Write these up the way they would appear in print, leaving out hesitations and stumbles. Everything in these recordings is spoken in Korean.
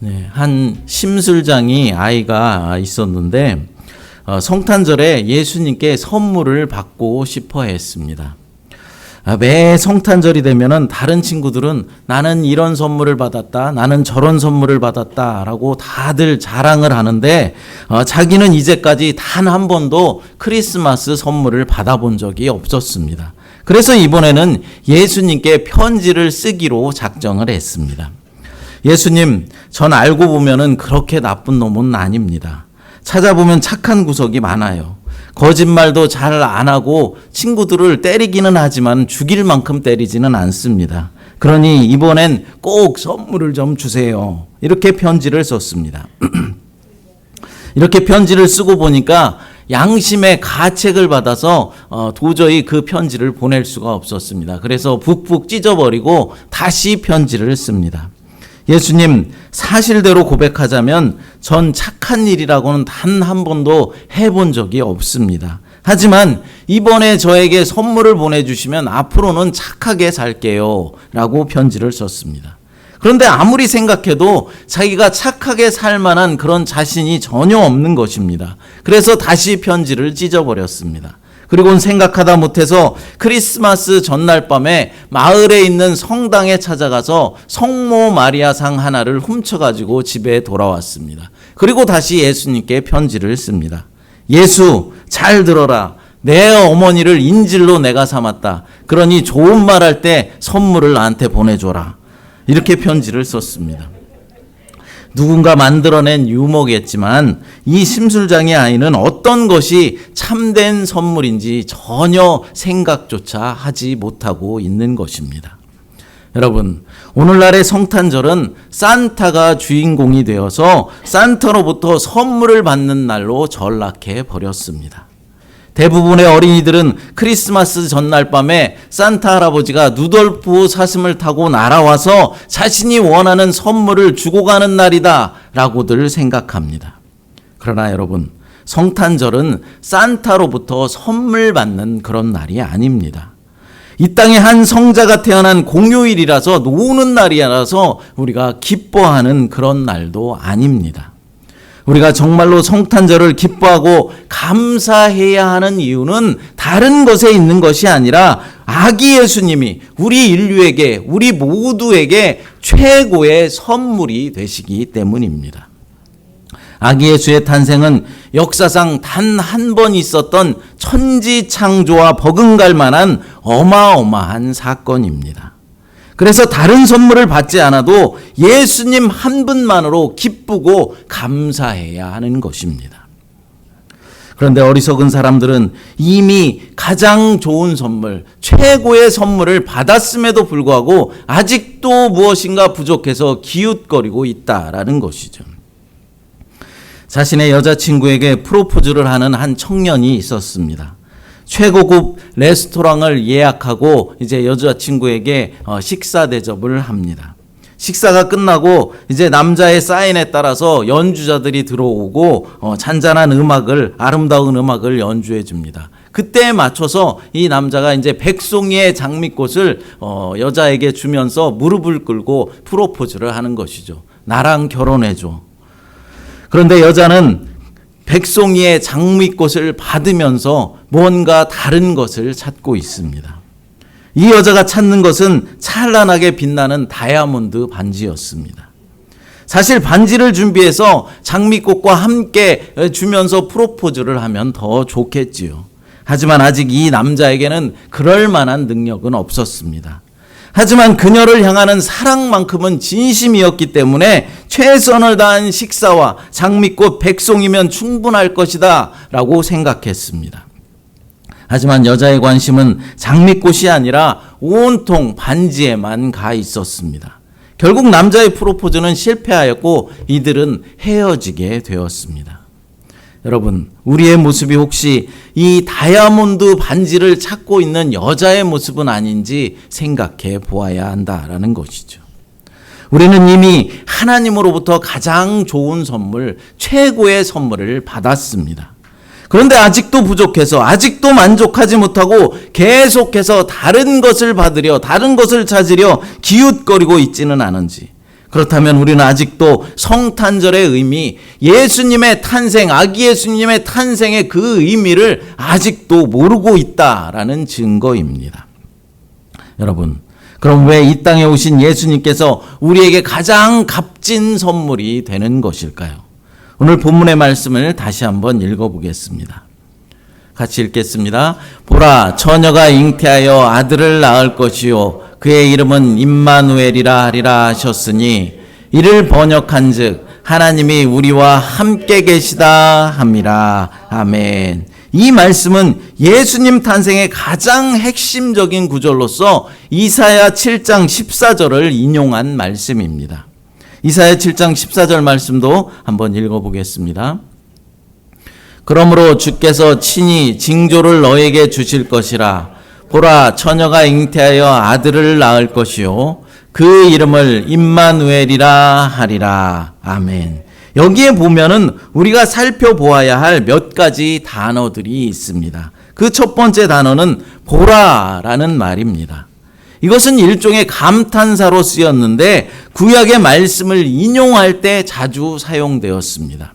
네, 한 심술장이 아이가 있었는데 성탄절에 예수님께 선물을 받고 싶어 했습니다. 매 성탄절이 되면은 다른 친구들은 나는 이런 선물을 받았다, 나는 저런 선물을 받았다 라고 다들 자랑을 하는데 자기는 이제까지 단 한 번도 크리스마스 선물을 받아본 적이 없었습니다. 그래서 이번에는 예수님께 편지를 쓰기로 작정을 했습니다. 예수님, 전 알고 보면은 그렇게 나쁜 놈은 아닙니다. 찾아보면 착한 구석이 많아요. 거짓말도 잘 안 하고 친구들을 때리기는 하지만 죽일 만큼 때리지는 않습니다. 그러니 이번엔 꼭 선물을 좀 주세요. 이렇게 편지를 썼습니다. 이렇게 편지를 쓰고 보니까 양심의 가책을 받아서 도저히 그 편지를 보낼 수가 없었습니다. 그래서 북북 찢어버리고 다시 편지를 씁니다. 예수님, 사실대로 고백하자면 전 착한 일이라고는 단 한 번도 해본 적이 없습니다. 하지만 이번에 저에게 선물을 보내주시면 앞으로는 착하게 살게요 라고 편지를 썼습니다. 그런데 아무리 생각해도 자기가 착하게 살 만한 그런 자신이 전혀 없는 것입니다. 그래서 다시 편지를 찢어버렸습니다. 그리고는 생각하다 못해서 크리스마스 전날 밤에 마을에 있는 성당에 찾아가서 성모 마리아상 하나를 훔쳐가지고 집에 돌아왔습니다. 그리고 다시 예수님께 편지를 씁니다. 예수, 잘 들어라. 내 어머니를 인질로 내가 삼았다. 그러니 좋은 말 할 때 선물을 나한테 보내줘라. 이렇게 편지를 썼습니다. 누군가 만들어낸 유머겠지만 이 심술장의 아이는 어떤 것이 참된 선물인지 전혀 생각조차 하지 못하고 있는 것입니다. 여러분, 오늘날의 성탄절은 산타가 주인공이 되어서 산타로부터 선물을 받는 날로 전락해 버렸습니다. 대부분의 어린이들은 크리스마스 전날 밤에 산타 할아버지가 누돌프 사슴을 타고 날아와서 자신이 원하는 선물을 주고 가는 날이다 라고들 생각합니다. 그러나 여러분, 성탄절은 산타로부터 선물 받는 그런 날이 아닙니다. 이 땅에 한 성자가 태어난 공휴일이라서 노는 날이라서 우리가 기뻐하는 그런 날도 아닙니다. 우리가 정말로 성탄절을 기뻐하고 감사해야 하는 이유는 다른 것에 있는 것이 아니라 아기 예수님이 우리 인류에게, 우리 모두에게 최고의 선물이 되시기 때문입니다. 아기 예수의 탄생은 역사상 단 한 번 있었던 천지창조와 버금갈 만한 어마어마한 사건입니다. 그래서 다른 선물을 받지 않아도 예수님 한 분만으로 기쁘고 감사해야 하는 것입니다. 그런데 어리석은 사람들은 이미 가장 좋은 선물, 최고의 선물을 받았음에도 불구하고 아직도 무엇인가 부족해서 기웃거리고 있다라는 것이죠. 자신의 여자친구에게 프로포즈를 하는 한 청년이 있었습니다. 최고급 레스토랑을 예약하고 이제 여자친구에게 식사 대접을 합니다. 식사가 끝나고 이제 남자의 사인에 따라서 연주자들이 들어오고 잔잔한 음악을, 아름다운 음악을 연주해 줍니다. 그때에 맞춰서 이 남자가 이제 백송이의 장미꽃을 여자에게 주면서 무릎을 꿇고 프로포즈를 하는 것이죠. 나랑 결혼해 줘. 그런데 여자는 백송이의 장미꽃을 받으면서 뭔가 다른 것을 찾고 있습니다. 이 여자가 찾는 것은 찬란하게 빛나는 다이아몬드 반지였습니다. 사실 반지를 준비해서 장미꽃과 함께 주면서 프로포즈를 하면 더 좋겠지요. 하지만 아직 이 남자에게는 그럴 만한 능력은 없었습니다. 하지만 그녀를 향하는 사랑만큼은 진심이었기 때문에 최선을 다한 식사와 장미꽃 백송이면 충분할 것이다 라고 생각했습니다. 하지만 여자의 관심은 장미꽃이 아니라 온통 반지에만 가 있었습니다. 결국 남자의 프로포즈는 실패하였고 이들은 헤어지게 되었습니다. 여러분, 우리의 모습이 혹시 이 다이아몬드 반지를 찾고 있는 여자의 모습은 아닌지 생각해 보아야 한다라는 것이죠. 우리는 이미 하나님으로부터 가장 좋은 선물, 최고의 선물을 받았습니다. 그런데 아직도 부족해서, 아직도 만족하지 못하고 계속해서 다른 것을 받으려, 다른 것을 찾으려 기웃거리고 있지는 않은지, 그렇다면 우리는 아직도 성탄절의 의미, 예수님의 탄생, 아기 예수님의 탄생의 그 의미를 아직도 모르고 있다라는 증거입니다. 여러분, 그럼 왜 이 땅에 오신 예수님께서 우리에게 가장 값진 선물이 되는 것일까요? 오늘 본문의 말씀을 다시 한번 읽어보겠습니다. 같이 읽겠습니다. 보라, 처녀가 잉태하여 아들을 낳을 것이요 그의 이름은 임마누엘이라 하리라 하셨으니 이를 번역한즉 하나님이 우리와 함께 계시다 함이라. 아멘. 이 말씀은 예수님 탄생의 가장 핵심적인 구절로서 이사야 7장 14절을 인용한 말씀입니다. 이사야 7장 14절 말씀도 한번 읽어보겠습니다. 그러므로 주께서 친히 징조를 너에게 주실 것이라. 보라, 처녀가 잉태하여 아들을 낳을 것이요 그 이름을 임마누엘이라 하리라. 아멘. 여기에 보면은 우리가 살펴보아야 할 몇 가지 단어들이 있습니다. 그 첫 번째 단어는 보라라는 말입니다. 이것은 일종의 감탄사로 쓰였는데 구약의 말씀을 인용할 때 자주 사용되었습니다.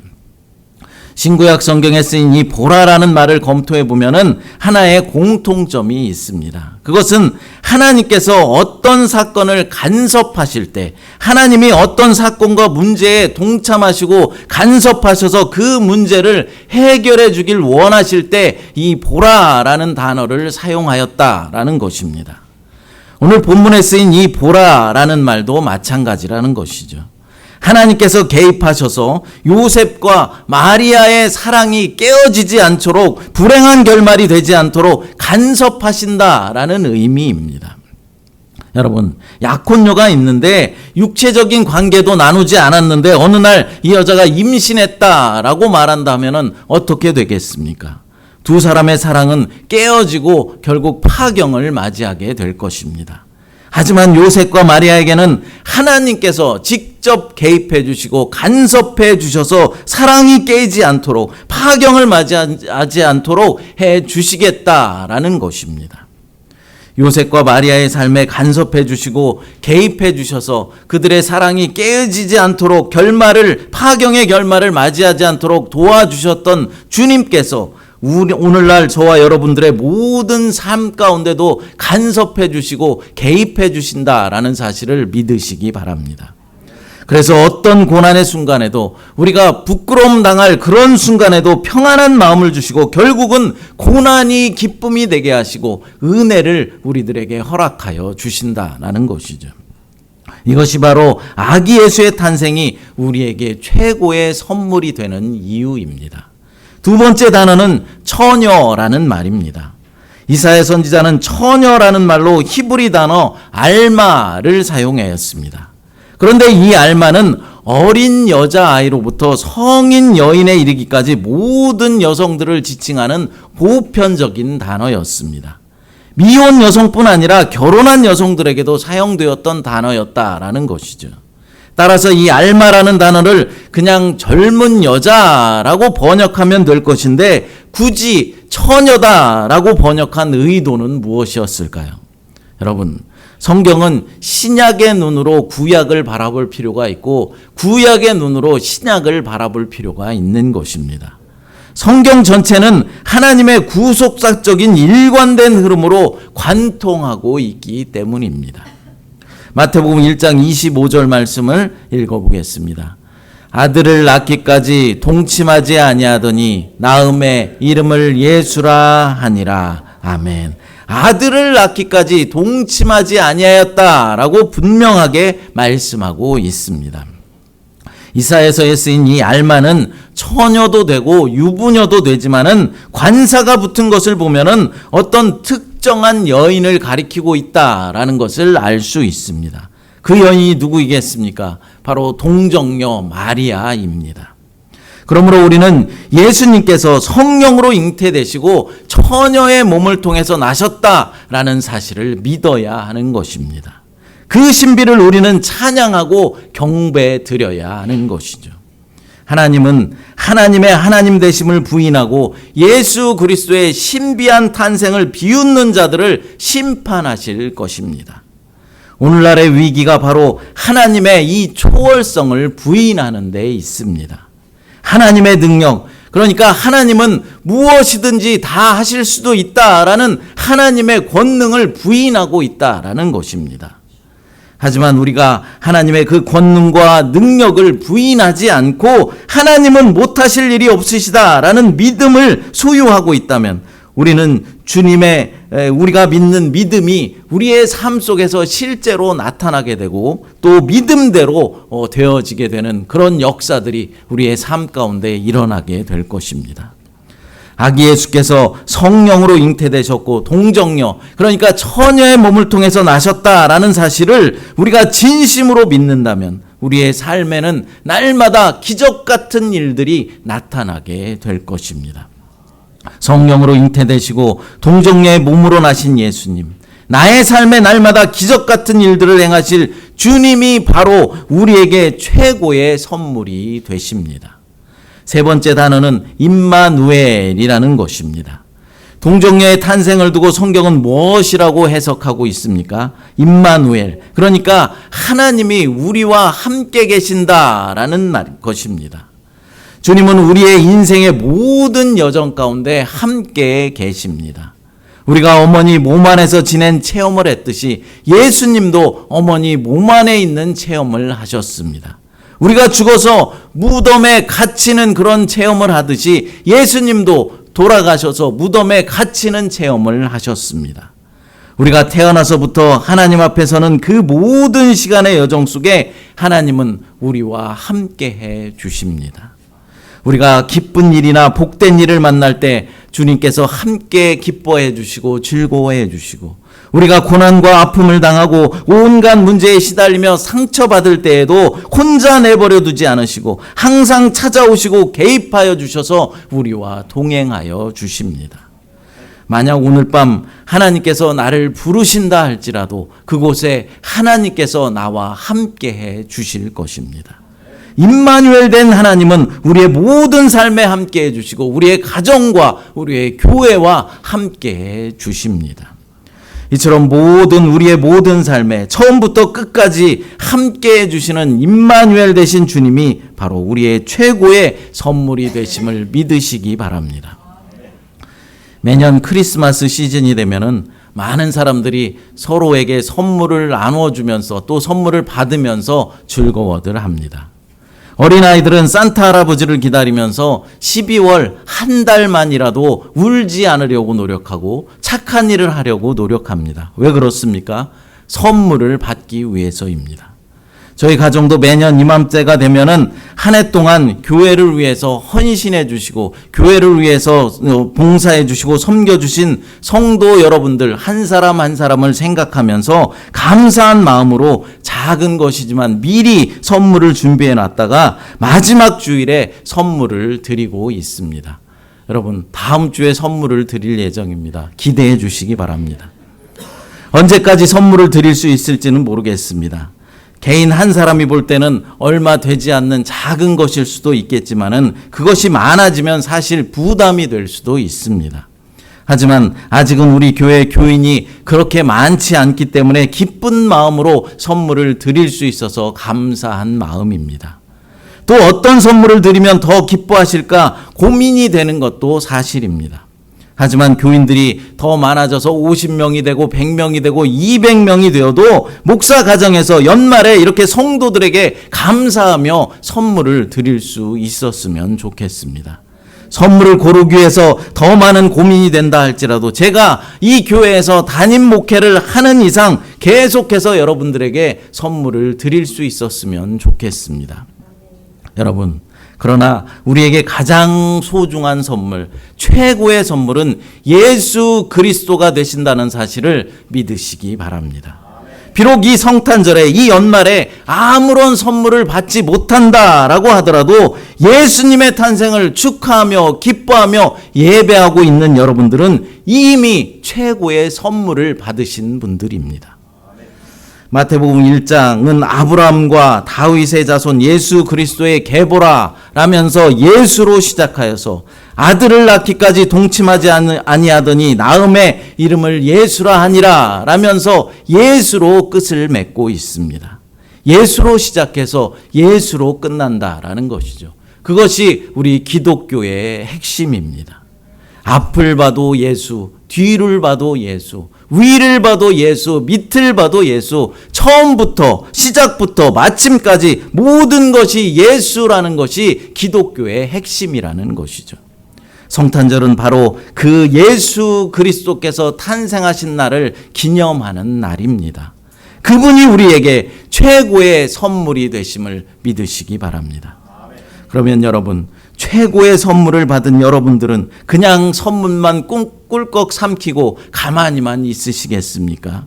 신구약 성경에 쓰인 이 보라라는 말을 검토해 보면은 하나의 공통점이 있습니다. 그것은 하나님께서 어떤 사건을 간섭하실 때, 하나님이 어떤 사건과 문제에 동참하시고 간섭하셔서 그 문제를 해결해 주길 원하실 때 이 보라라는 단어를 사용하였다라는 것입니다. 오늘 본문에 쓰인 이 보라라는 말도 마찬가지라는 것이죠. 하나님께서 개입하셔서 요셉과 마리아의 사랑이 깨어지지 않도록, 불행한 결말이 되지 않도록 간섭하신다라는 의미입니다. 여러분, 약혼녀가 있는데 육체적인 관계도 나누지 않았는데 어느 날 이 여자가 임신했다라고 말한다면 어떻게 되겠습니까? 두 사람의 사랑은 깨어지고 결국 파경을 맞이하게 될 것입니다. 하지만 요셉과 마리아에게는 하나님께서 직접 개입해 주시고 간섭해 주셔서 사랑이 깨지지 않도록, 파경을 맞이하지 않도록 해 주시겠다라는 것입니다. 요셉과 마리아의 삶에 간섭해 주시고 개입해 주셔서 그들의 사랑이 깨어지지 않도록, 파경의 결말을 맞이하지 않도록 도와주셨던 주님께서 오늘날 저와 여러분들의 모든 삶 가운데도 간섭해 주시고 개입해 주신다라는 사실을 믿으시기 바랍니다. 그래서 어떤 고난의 순간에도, 우리가 부끄러움 당할 그런 순간에도 평안한 마음을 주시고 결국은 고난이 기쁨이 되게 하시고 은혜를 우리들에게 허락하여 주신다라는 것이죠. 이것이 바로 아기 예수의 탄생이 우리에게 최고의 선물이 되는 이유입니다. 두 번째 단어는 처녀라는 말입니다. 이사야 선지자는 처녀라는 말로 히브리 단어 알마를 사용하였습니다. 그런데 이 알마는 어린 여자아이로부터 성인 여인에 이르기까지 모든 여성들을 지칭하는 보편적인 단어였습니다. 미혼 여성뿐 아니라 결혼한 여성들에게도 사용되었던 단어였다라는 것이죠. 따라서 이 알마라는 단어를 그냥 젊은 여자라고 번역하면 될 것인데 굳이 처녀다라고 번역한 의도는 무엇이었을까요? 여러분, 성경은 신약의 눈으로 구약을 바라볼 필요가 있고 구약의 눈으로 신약을 바라볼 필요가 있는 것입니다. 성경 전체는 하나님의 구속사적인 일관된 흐름으로 관통하고 있기 때문입니다. 마태복음 1장 25절 말씀을 읽어보겠습니다. 아들을 낳기까지 동침하지 아니하더니 낳음에 이름을 예수라 하니라. 아멘. 아들을 낳기까지 동침하지 아니하였다라고 분명하게 말씀하고 있습니다. 이사야서에 쓰인 이 알마는 처녀도 되고 유부녀도 되지만은 관사가 붙은 것을 보면은 어떤 특정한 여인을 가리키고 있다라는 것을 알 수 있습니다. 그 여인이 누구이겠습니까? 바로 동정녀 마리아입니다. 그러므로 우리는 예수님께서 성령으로 잉태되시고 처녀의 몸을 통해서 나셨다라는 사실을 믿어야 하는 것입니다. 그 신비를 우리는 찬양하고 경배 드려야 하는 것이죠. 하나님은 하나님의 하나님 되심을 부인하고 예수 그리스도의 신비한 탄생을 비웃는 자들을 심판하실 것입니다. 오늘날의 위기가 바로 하나님의 이 초월성을 부인하는 데 있습니다. 하나님의 능력, 그러니까 하나님은 무엇이든지 다 하실 수도 있다라는 하나님의 권능을 부인하고 있다라는 것입니다. 하지만 우리가 하나님의 그 권능과 능력을 부인하지 않고 하나님은 못하실 일이 없으시다라는 믿음을 소유하고 있다면 우리는 주님의 우리가 믿는 믿음이 우리의 삶 속에서 실제로 나타나게 되고 또 믿음대로 되어지게 되는 그런 역사들이 우리의 삶 가운데 일어나게 될 것입니다. 아기 예수께서 성령으로 잉태되셨고 동정녀, 그러니까 처녀의 몸을 통해서 나셨다라는 사실을 우리가 진심으로 믿는다면 우리의 삶에는 날마다 기적 같은 일들이 나타나게 될 것입니다. 성령으로 잉태되시고 동정녀의 몸으로 나신 예수님, 나의 삶에 날마다 기적 같은 일들을 행하실 주님이 바로 우리에게 최고의 선물이 되십니다. 세 번째 단어는 임마누엘이라는 것입니다. 동정녀의 탄생을 두고 성경은 무엇이라고 해석하고 있습니까? 임마누엘, 그러니까 하나님이 우리와 함께 계신다라는 것입니다. 주님은 우리의 인생의 모든 여정 가운데 함께 계십니다. 우리가 어머니 몸 안에서 지낸 체험을 했듯이 예수님도 어머니 몸 안에 있는 체험을 하셨습니다. 우리가 죽어서 무덤에 갇히는 그런 체험을 하듯이 예수님도 돌아가셔서 무덤에 갇히는 체험을 하셨습니다. 우리가 태어나서부터 하나님 앞에서는 그 모든 시간의 여정 속에 하나님은 우리와 함께 해 주십니다. 우리가 기쁜 일이나 복된 일을 만날 때 주님께서 함께 기뻐해 주시고 즐거워해 주시고, 우리가 고난과 아픔을 당하고 온갖 문제에 시달리며 상처받을 때에도 혼자 내버려 두지 않으시고 항상 찾아오시고 개입하여 주셔서 우리와 동행하여 주십니다. 만약 오늘 밤 하나님께서 나를 부르신다 할지라도 그곳에 하나님께서 나와 함께 해 주실 것입니다. 임마누엘 된 하나님은 우리의 모든 삶에 함께 해 주시고 우리의 가정과 우리의 교회와 함께 해 주십니다. 이처럼 우리의 모든 삶에 처음부터 끝까지 함께 해 주시는 임마누엘 되신 주님이 바로 우리의 최고의 선물이 되심을 믿으시기 바랍니다. 매년 크리스마스 시즌이 되면은 많은 사람들이 서로에게 선물을 나눠주면서 또 선물을 받으면서 즐거워들 합니다. 어린아이들은 산타 할아버지를 기다리면서 12월 한 달만이라도 울지 않으려고 노력하고 착한 일을 하려고 노력합니다. 왜 그렇습니까? 선물을 받기 위해서입니다. 저희 가정도 매년 이맘때가 되면은 한 해 동안 교회를 위해서 헌신해 주시고 교회를 위해서 봉사해 주시고 섬겨 주신 성도 여러분들 한 사람 한 사람을 생각하면서 감사한 마음으로 작은 것이지만 미리 선물을 준비해 놨다가 마지막 주일에 선물을 드리고 있습니다. 여러분, 다음 주에 선물을 드릴 예정입니다. 기대해 주시기 바랍니다. 언제까지 선물을 드릴 수 있을지는 모르겠습니다. 개인 한 사람이 볼 때는 얼마 되지 않는 작은 것일 수도 있겠지만은 그것이 많아지면 사실 부담이 될 수도 있습니다. 하지만 아직은 우리 교회 교인이 그렇게 많지 않기 때문에 기쁜 마음으로 선물을 드릴 수 있어서 감사한 마음입니다. 또 어떤 선물을 드리면 더 기뻐하실까 고민이 되는 것도 사실입니다. 하지만 교인들이 더 많아져서 50명이 되고 100명이 되고 200명이 되어도 목사 가정에서 연말에 이렇게 성도들에게 감사하며 선물을 드릴 수 있었으면 좋겠습니다. 선물을 고르기 위해서 더 많은 고민이 된다 할지라도 제가 이 교회에서 담임 목회를 하는 이상 계속해서 여러분들에게 선물을 드릴 수 있었으면 좋겠습니다. 여러분, 그러나 우리에게 가장 소중한 선물, 최고의 선물은 예수 그리스도가 되신다는 사실을 믿으시기 바랍니다. 비록 이 성탄절에 이 연말에 아무런 선물을 받지 못한다라고 하더라도 예수님의 탄생을 축하하며 기뻐하며 예배하고 있는 여러분들은 이미 최고의 선물을 받으신 분들입니다. 마태복음 1장은 아브라함과 다윗의 자손 예수 그리스도의 계보라 라면서 예수로 시작하여서 아들을 낳기까지 동침하지 아니하더니 나음의 이름을 예수라 하니라 라면서 예수로 끝을 맺고 있습니다. 예수로 시작해서 예수로 끝난다라는 것이죠. 그것이 우리 기독교의 핵심입니다. 앞을 봐도 예수, 뒤를 봐도 예수, 위를 봐도 예수, 밑을 봐도 예수, 처음부터 시작부터 마침까지 모든 것이 예수라는 것이 기독교의 핵심이라는 것이죠. 성탄절은 바로 그 예수 그리스도께서 탄생하신 날을 기념하는 날입니다. 그분이 우리에게 최고의 선물이 되심을 믿으시기 바랍니다. 그러면 여러분, 최고의 선물을 받은 여러분들은 그냥 선물만 꿀꺽 삼키고 가만히만 있으시겠습니까?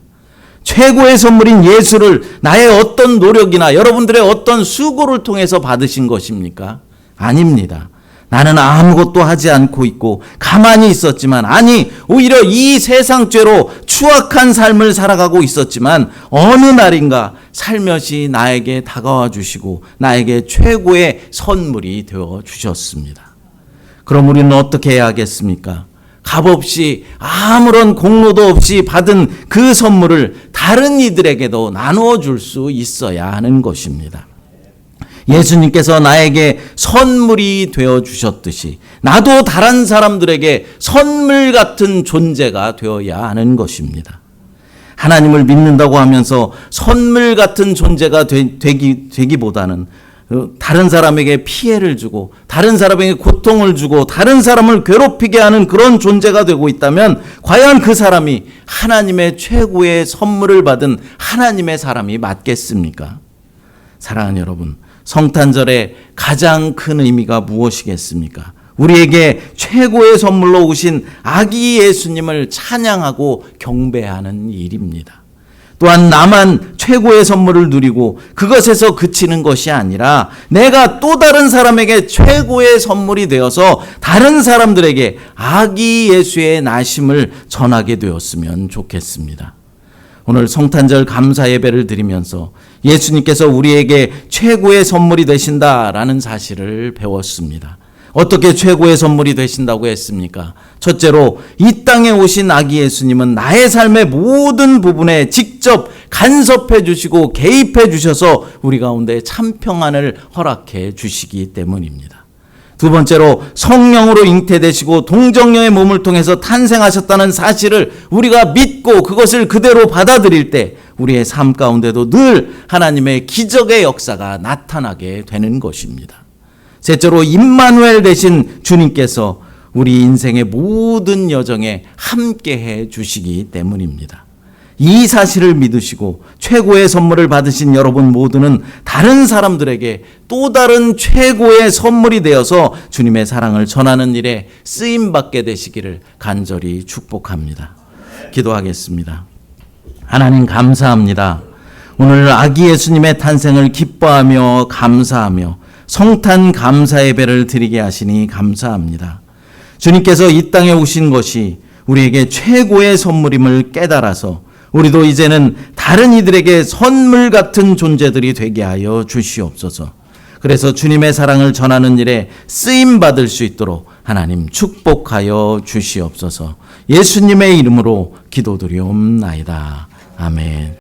최고의 선물인 예수를 나의 어떤 노력이나 여러분들의 어떤 수고를 통해서 받으신 것입니까? 아닙니다. 나는 아무것도 하지 않고 있고 가만히 있었지만, 아니 오히려 이 세상 죄로 추악한 삶을 살아가고 있었지만 어느 날인가 살며시 나에게 다가와 주시고 나에게 최고의 선물이 되어 주셨습니다. 그럼 우리는 어떻게 해야 하겠습니까? 값없이 아무런 공로도 없이 받은 그 선물을 다른 이들에게도 나누어 줄 수 있어야 하는 것입니다. 예수님께서 나에게 선물이 되어 주셨듯이 나도 다른 사람들에게 선물 같은 존재가 되어야 하는 것입니다. 하나님을 믿는다고 하면서 선물 같은 존재가 되기보다는 다른 사람에게 피해를 주고 다른 사람에게 고통을 주고 다른 사람을 괴롭히게 하는 그런 존재가 되고 있다면 과연 그 사람이 하나님의 최고의 선물을 받은 하나님의 사람이 맞겠습니까? 사랑하는 여러분, 성탄절의 가장 큰 의미가 무엇이겠습니까? 우리에게 최고의 선물로 오신 아기 예수님을 찬양하고 경배하는 일입니다. 또한 나만 최고의 선물을 누리고 그것에서 그치는 것이 아니라 내가 또 다른 사람에게 최고의 선물이 되어서 다른 사람들에게 아기 예수의 나심을 전하게 되었으면 좋겠습니다. 오늘 성탄절 감사 예배를 드리면서 예수님께서 우리에게 최고의 선물이 되신다라는 사실을 배웠습니다. 어떻게 최고의 선물이 되신다고 했습니까? 첫째로 이 땅에 오신 아기 예수님은 나의 삶의 모든 부분에 직접 간섭해 주시고 개입해 주셔서 우리 가운데 참 평안을 허락해 주시기 때문입니다. 두 번째로 성령으로 잉태되시고 동정녀의 몸을 통해서 탄생하셨다는 사실을 우리가 믿고 그것을 그대로 받아들일 때 우리의 삶 가운데도 늘 하나님의 기적의 역사가 나타나게 되는 것입니다. 셋째로 임마누엘 되신 주님께서 우리 인생의 모든 여정에 함께해 주시기 때문입니다. 이 사실을 믿으시고 최고의 선물을 받으신 여러분 모두는 다른 사람들에게 또 다른 최고의 선물이 되어서 주님의 사랑을 전하는 일에 쓰임받게 되시기를 간절히 축복합니다. 기도하겠습니다. 하나님 감사합니다. 오늘 아기 예수님의 탄생을 기뻐하며 감사하며 성탄 감사 예배를 드리게 하시니 감사합니다. 주님께서 이 땅에 오신 것이 우리에게 최고의 선물임을 깨달아서 우리도 이제는 다른 이들에게 선물 같은 존재들이 되게 하여 주시옵소서. 그래서 주님의 사랑을 전하는 일에 쓰임 받을 수 있도록 하나님 축복하여 주시옵소서. 예수님의 이름으로 기도드리옵나이다. 아멘.